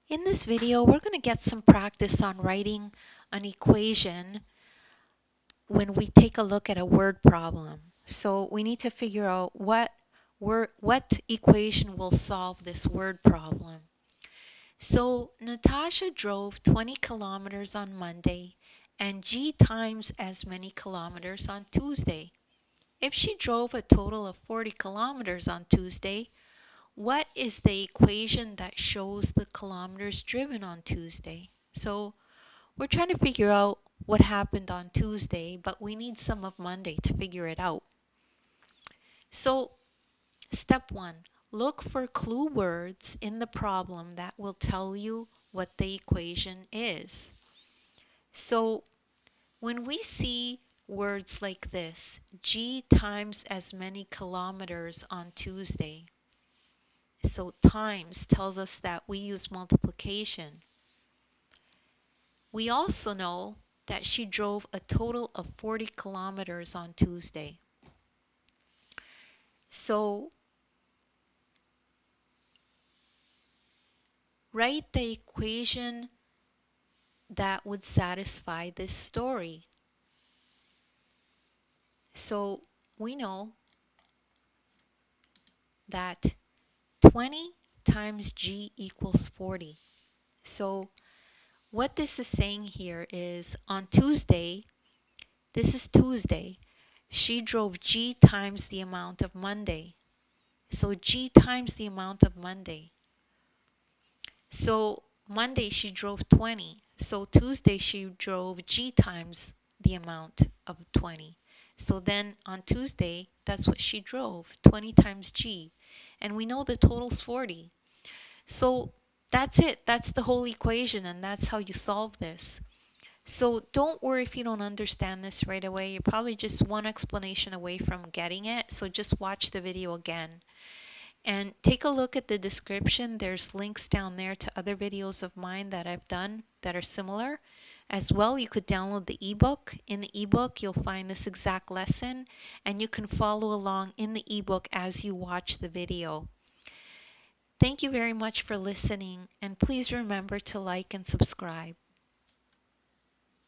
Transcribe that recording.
In this video, we're going to get some practice on writing an equation when we take a look at a word problem. So we need to figure out what equation will solve this word problem. So Natasha drove 20 kilometers on Monday and G times as many kilometers on Tuesday. If she drove a total of 40 kilometers on Tuesday, what is the equation that shows the kilometers driven on Tuesday? So we're trying to figure out what happened on Tuesday, but we need some of Monday to figure it out. So step one, look for clue words in the problem that will tell you what the equation is. So when we see words like this, G times as many kilometers on Tuesday, so times tells us that we use multiplication. We also know that she drove a total of 40 kilometers on Tuesday. So write the equation that would satisfy this story. So we know that 20 times G equals 40. So what this is saying here is on Tuesday, this is Tuesday, she drove G times the amount of Monday. So G times the amount of Monday. So Monday she drove 20. So Tuesday she drove G times the amount of 20. So then on Tuesday, that's what she drove, 20 times G. And we know the total's 40. So that's it. That's the whole equation, and that's how you solve this. So don't worry if you don't understand this right away. You're probably just one explanation away from getting it. So just watch the video again. And take a look at the description. There's links down there to other videos of mine that I've done that are similar. As well, you could download the ebook. In the ebook, you'll find this exact lesson, and you can follow along in the ebook as you watch the video. Thank you very much for listening, and please remember to like and subscribe.